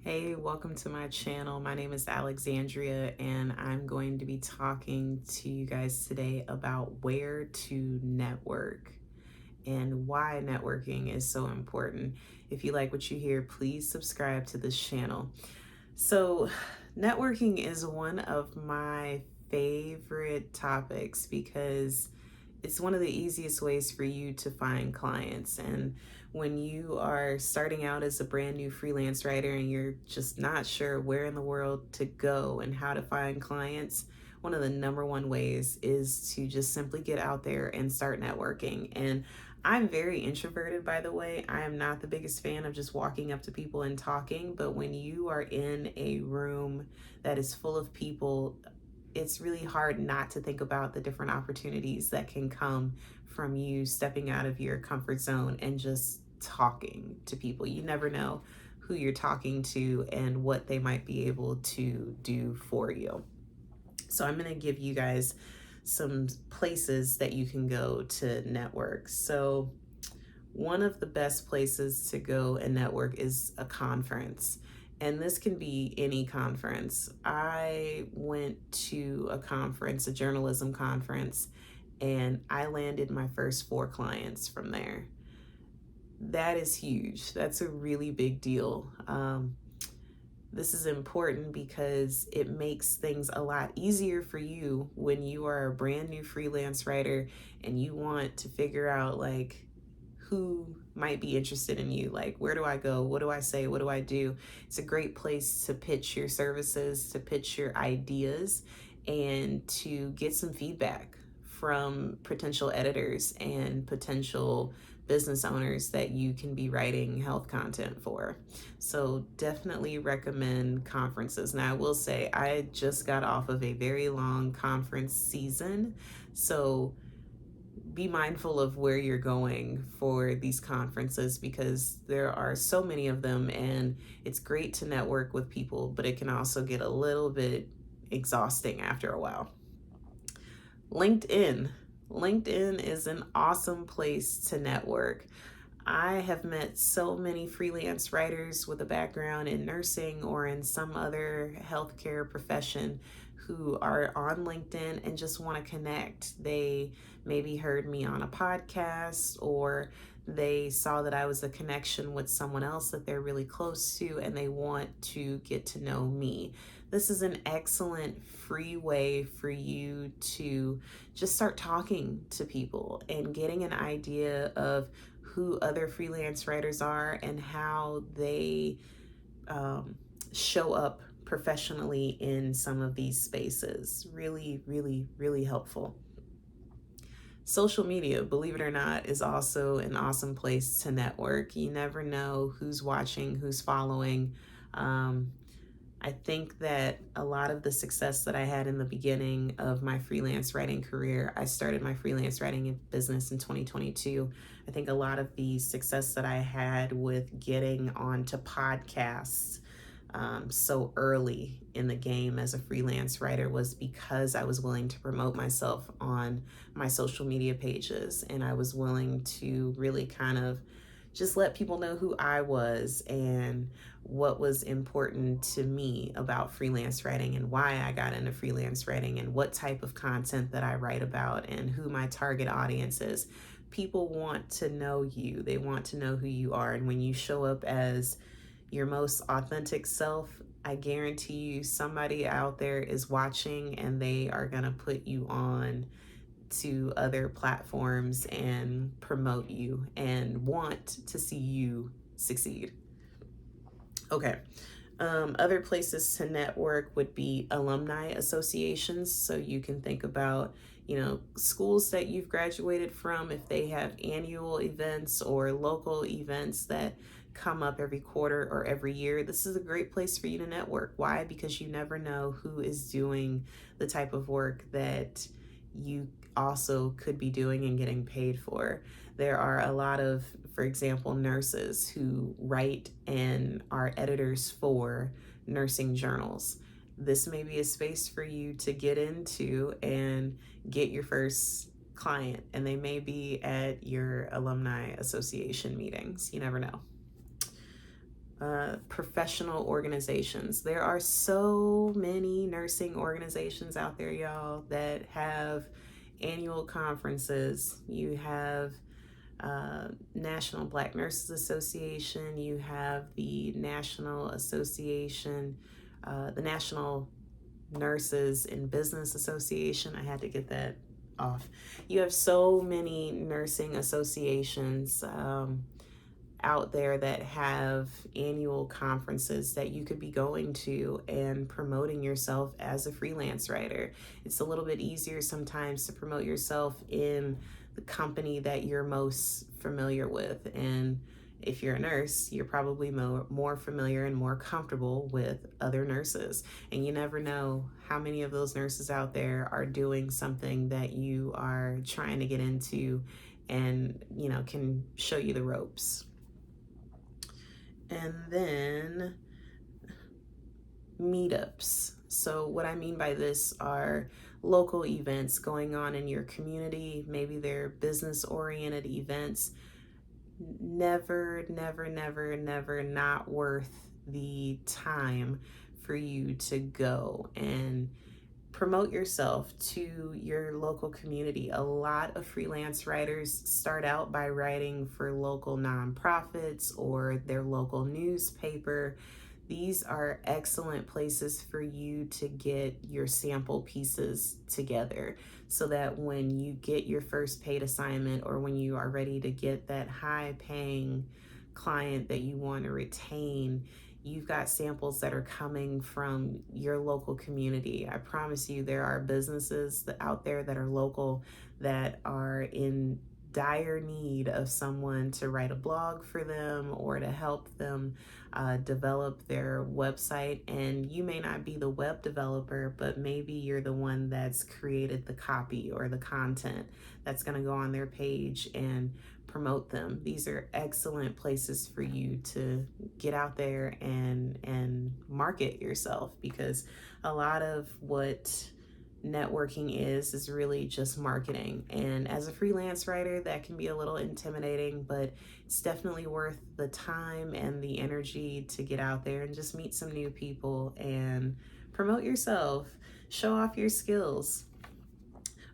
Hey, welcome to my channel. My name is Alexandria, and I'm going to be talking to you guys today about where to network and why networking is so important. If you like what you hear, please subscribe to this channel. So, networking is one of my favorite topics because it's one of the easiest ways for you to find clients. And when you are starting out as a brand new freelance writer and you're just not sure where in the world to go and how to find clients, one of the number one ways is to just simply get out there and start networking. And I'm very introverted, by the way. I am not the biggest fan of just walking up to people and talking, but when you are in a room that is full of people, it's really hard not to think about the different opportunities that can come from you stepping out of your comfort zone and just talking to people. You never know who you're talking to and what they might be able to do for you. So I'm going to give you guys some places that you can go to network. So one of the best places to go and network is a conference. And this can be any conference. I went to a conference, a journalism conference, and I landed my first 4 clients from there. That is huge. That's a really big deal. This is important because it makes things a lot easier for you when you are a brand new freelance writer and you want to figure out who might be interested in you. Like, where do I go? What do I say? What do I do? It's a great place to pitch your services, to pitch your ideas, and to get some feedback from potential editors and potential business owners that you can be writing health content for. So definitely recommend conferences. Now, I will say I just got off of a very long conference season, so be mindful of where you're going for these conferences because there are so many of them, and it's great to network with people, but it can also get a little bit exhausting after a while. LinkedIn. LinkedIn is an awesome place to network. I have met so many freelance writers with a background in nursing or in some other healthcare profession who are on LinkedIn and just want to connect. They maybe heard me on a podcast, or they saw that I was a connection with someone else that they're really close to and they want to get to know me. This is an excellent free way for you to just start talking to people and getting an idea of who other freelance writers are and how they show up professionally in some of these spaces. Really, really, really helpful. Social media, believe it or not, is also an awesome place to network. You never know who's watching, who's following. I think that a lot of the success that I had in the beginning of my freelance writing career, I started my freelance writing business in 2022. I think a lot of the success that I had with getting onto podcasts so early in the game as a freelance writer was because I was willing to promote myself on my social media pages, and I was willing to really kind of just let people know who I was and what was important to me about freelance writing and why I got into freelance writing and what type of content that I write about and who my target audience is. People want to know you. They want to know who you are. And when you show up as your most authentic self, I guarantee you somebody out there is watching and they are going to put you on to other platforms and promote you and want to see you succeed. Okay. Other places to network would be alumni associations. So you can think about, schools that you've graduated from, if they have annual events or local events that come up every quarter or every year. This is a great place for you to network. Why? Because you never know who is doing the type of work that you also could be doing and getting paid for. There are a lot of, for example, nurses who write and are editors for nursing journals. This may be a space for you to get into and get your first client, and they may be at your alumni association meetings. You never know. professional organizations. There are so many nursing organizations out there, y'all, that have annual conferences. You have National Black Nurses Association, you have the National Association, the National Nurses in Business Association. I had to get that off. You have so many nursing associations out there that have annual conferences that you could be going to and promoting yourself as a freelance writer. It's a little bit easier sometimes to promote yourself in the company that you're most familiar with. And if you're a nurse, you're probably more familiar and more comfortable with other nurses. And you never know how many of those nurses out there are doing something that you are trying to get into and, can show you the ropes. And then meetups. So what I mean by this are local events going on in your community. Maybe they're business oriented events. Never not worth the time for you to go and promote yourself to your local community. A lot of freelance writers start out by writing for local nonprofits or their local newspaper. These are excellent places for you to get your sample pieces together so that when you get your first paid assignment or when you are ready to get that high paying client that you want to retain, you've got samples that are coming from your local community. I promise you, there are businesses out there that are local that are in dire need of someone to write a blog for them or to help them develop their website. And you may not be the web developer, but maybe you're the one that's created the copy or the content that's going to go on their page and promote them. These are excellent places for you to get out there and market yourself, because a lot of what networking is really just marketing. And as a freelance writer, that can be a little intimidating, but it's definitely worth the time and the energy to get out there and just meet some new people and promote yourself, show off your skills.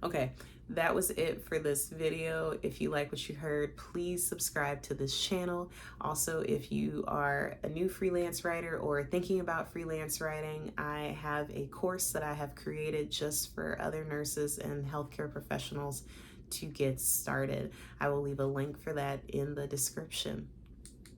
Okay, that was it for this video. If you like what you heard, please subscribe to this channel. Also, if you are a new freelance writer or thinking about freelance writing, I have a course that I have created just for other nurses and healthcare professionals to get started. I will leave a link for that in the description.